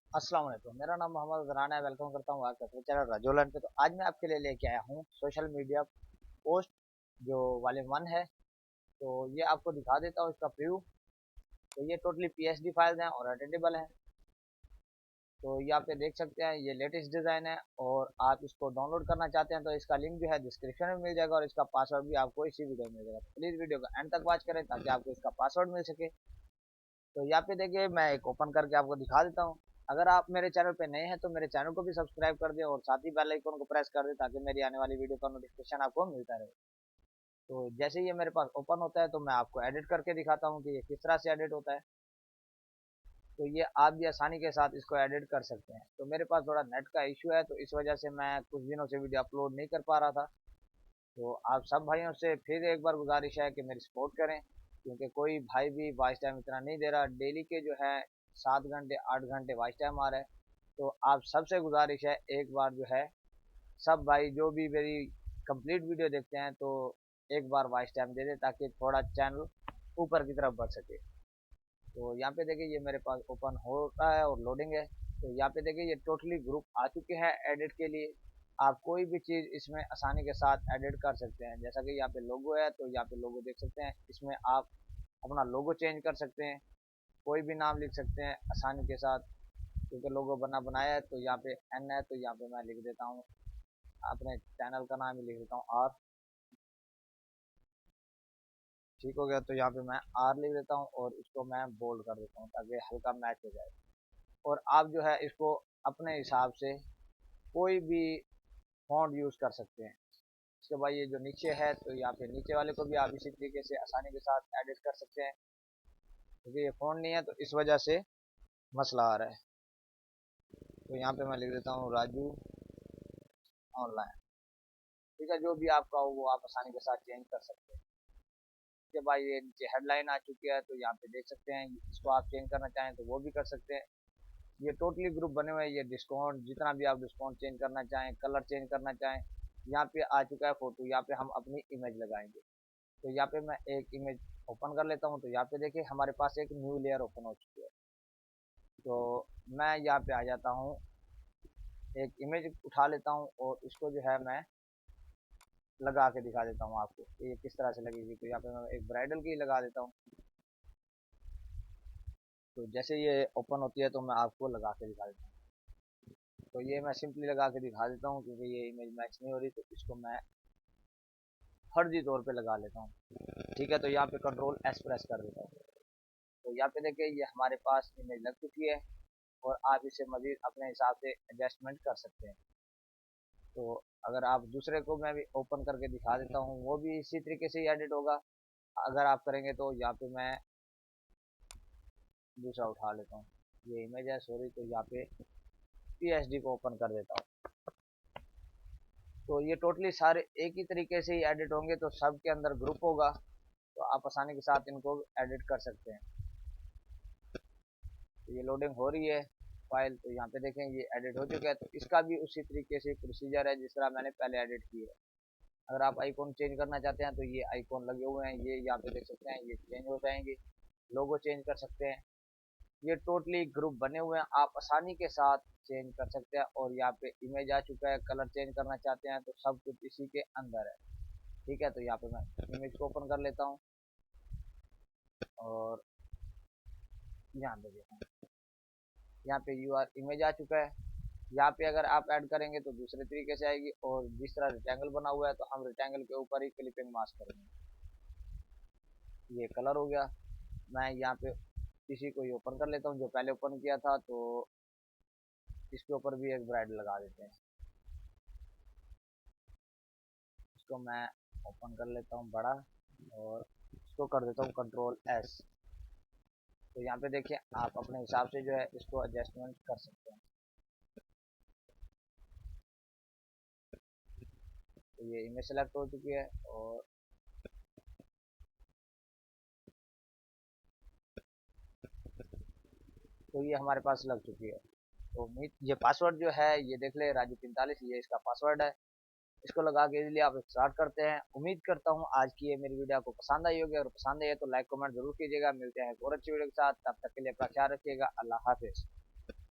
अस्सलाम वालेकुम। मेरा नाम मोहम्मद राना है। वेलकम करता हूँ आपका अपने चैनल राजोलन पे। तो आज मैं आपके लिए लेके आया हूँ सोशल मीडिया पोस्ट जो वॉल्यूम 1 है। तो ये आपको दिखा देता हूँ इसका प्रीव्यू। तो ये टोटली पीएसडी फाइल्स हैं और एडिटेबल हैं। तो ये आप पे देख सकते हैं, ये लेटेस्ट डिज़ाइन है और आप इसको डाउनलोड करना चाहते हैं तो इसका लिंक जो है डिस्क्रिप्शन में मिल जाएगा और इसका पासवर्ड भी आपको इसी वीडियो में मिल जाएगा। तो प्लीज़ वीडियो को एंड तक वॉच करें ताकि आपको इसका पासवर्ड मिल सके। तो यहाँ पे देखिए, मैं एक ओपन करके आपको दिखा देता हूँ। अगर आप मेरे चैनल पे नए हैं तो मेरे चैनल को भी सब्सक्राइब कर दें और साथ ही बेल आइकन को प्रेस कर दें ताकि मेरी आने वाली वीडियो का नोटिफिकेशन आपको मिलता रहे। तो जैसे ही ये मेरे पास ओपन होता है तो मैं आपको एडिट करके दिखाता हूँ कि ये किस तरह से एडिट होता है। तो ये आप भी आसानी के साथ इसको एडिट कर सकते हैं। तो मेरे पास थोड़ा नेट का इशू है तो इस वजह से मैं कुछ दिनों से वीडियो अपलोड नहीं कर पा रहा था। तो आप सब भाइयों से फिर एक बार गुजारिश है कि मेरी सपोर्ट करें, क्योंकि कोई भाई भी वॉइस टाइम इतना नहीं दे रहा। डेली के जो है 7 घंटे 8 घंटे वॉइस टाइम आ रहा है। तो आप सबसे गुजारिश है, एक बार जो है सब भाई जो भी मेरी कंप्लीट वीडियो देखते हैं तो एक बार वॉइस टाइम दे दे ताकि थोड़ा चैनल ऊपर की तरफ बढ़ सके। तो यहाँ पे देखिए, ये मेरे पास ओपन हो रहा है और लोडिंग है। तो यहाँ पे देखिए, ये टोटली ग्रुप आ चुके हैं एडिट के लिए। आप कोई भी चीज़ इसमें आसानी के साथ एडिट कर सकते हैं। जैसा कि यहाँ पे लोगो है तो यहाँ पे लोगो देख सकते हैं। इसमें आप अपना लोगो चेंज कर सकते हैं, कोई भी नाम लिख सकते हैं आसानी के साथ। क्योंकि लोगो बना बनाया है तो यहाँ पे एन है तो यहाँ पे मैं लिख देता हूँ, अपने चैनल का नाम ही लिख देता हूँ आर। ठीक हो गया, तो यहाँ पे मैं आर लिख देता हूँ और इसको मैं बोल्ड कर देता हूँ ताकि हल्का मैच हो जाए। और आप जो है इसको अपने हिसाब से कोई भी फॉन्ट यूज़ कर सकते हैं। इसके बाद ये जो नीचे है तो यहाँ पे नीचे वाले को भी आप इसी तरीके से आसानी के साथ एडिट कर सकते हैं। क्योंकि ये फॉन्ट नहीं है तो इस वजह से मसला आ रहा है। तो यहाँ पे मैं लिख देता हूँ राजू ऑनलाइन। ठीक है, जो भी आपका हो वो आप आसानी के साथ चेंज कर सकते हैं। इसके बाद ये नीचे हेडलाइन आ चुकी है तो यहाँ पे देख सकते हैं, इसको आप चेंज करना चाहें तो वो भी कर सकते हैं। ये टोटली ग्रुप बने हुए हैं। ये डिस्काउंट, जितना भी आप डिस्काउंट चेंज करना चाहें, कलर चेंज करना चाहें, यहाँ पे आ चुका है फोटो। यहाँ पे हम अपनी इमेज लगाएंगे। तो यहाँ पे मैं एक इमेज ओपन कर लेता हूँ। तो यहाँ पे देखिए, हमारे पास एक न्यू लेयर ओपन हो चुकी है। तो मैं यहाँ पे आ जाता हूँ, एक इमेज उठा लेता हूँ और इसको जो है मैं लगा के दिखा देता हूँ आपको कि ये किस तरह से लगेगी। तो यहाँ पे मैं एक ब्राइडल की लगा देता हूँ। तो जैसे ये ओपन होती है तो मैं आपको लगा के दिखा देता हूँ। तो ये मैं सिंपली लगा के दिखा देता हूँ क्योंकि ये इमेज मैच नहीं हो रही, तो इसको मैं फर्जी तौर पे लगा लेता हूँ। ठीक है, तो यहाँ पे कंट्रोल एस प्रेस कर देता हूँ। तो यहाँ पे देखिए, ये हमारे पास इमेज लग चुकी है और आप इसे मजीद अपने हिसाब से एडजस्टमेंट कर सकते हैं। तो अगर आप दूसरे को मैं भी ओपन करके दिखा देता हूँ, वो भी इसी तरीके से ही एडिट होगा अगर आप करेंगे। तो यहाँ पे मैं दूसरा उठा लेता हूँ, ये इमेज है सॉरी, तो यहाँ पे पीएसडी को ओपन कर देता हूँ। तो ये टोटली सारे एक ही तरीके से ही एडिट होंगे, तो सब के अंदर ग्रुप होगा तो आप आसानी के साथ इनको एडिट कर सकते हैं। तो ये लोडिंग हो रही है फाइल, तो यहाँ पे देखें ये एडिट हो चुका है। तो इसका भी उसी तरीके से प्रोसीजर है जिस तरह मैंने पहले एडिट की है। अगर आप आइकॉन चेंज करना चाहते हैं तो ये आइकॉन लगे हुए हैं, ये यहाँ पे देख सकते हैं, ये चेंज हो जाएंगे। लोगो चेंज कर सकते हैं। ये टोटली ग्रुप बने हुए हैं, आप आसानी के साथ चेंज कर सकते हैं। और यहाँ पे इमेज आ चुका है, कलर चेंज करना चाहते हैं तो सब कुछ इसी के अंदर है। ठीक है, तो यहाँ पे मैं इमेज को ओपन कर लेता हूँ और ध्यान दीजिए, यहाँ पे यू आर इमेज आ चुका है। यहाँ पे अगर आप ऐड करेंगे तो दूसरे तरीके से आएगी, और जिस तरह रेक्टेंगल बना हुआ है तो हम रेक्टेंगल के ऊपर ही क्लिपिंग मास्क करेंगे। ये कलर हो गया। मैं यहाँ पे इसी को ही ओपन कर लेता हूँ जो पहले ओपन किया था। तो इसके ऊपर भी एक ब्राइड लगा देते हैं। इसको मैं ओपन कर लेता हूँ बड़ा और इसको कर देता हूँ कंट्रोल एस। तो यहाँ पे देखिए, आप अपने हिसाब से जो है इसको एडजस्टमेंट कर सकते हैं। तो ये इमेज सेलेक्ट हो चुकी है और तो ये हमारे पास लग चुकी है। तो उम्मीद, ये पासवर्ड जो है ये देख ले, राजू 43, ये इसका पासवर्ड है। इसको लगा के लिए आप स्टार्ट करते हैं। उम्मीद करता हूँ आज की ये मेरी वीडियो आपको पसंद आई होगी, और पसंद आई है तो लाइक कमेंट जरूर कीजिएगा। मिलते हैं एक और अच्छी वीडियो के साथ, तब तक के लिए अपना ख्याल रखिएगा। अल्लाह हाफिज।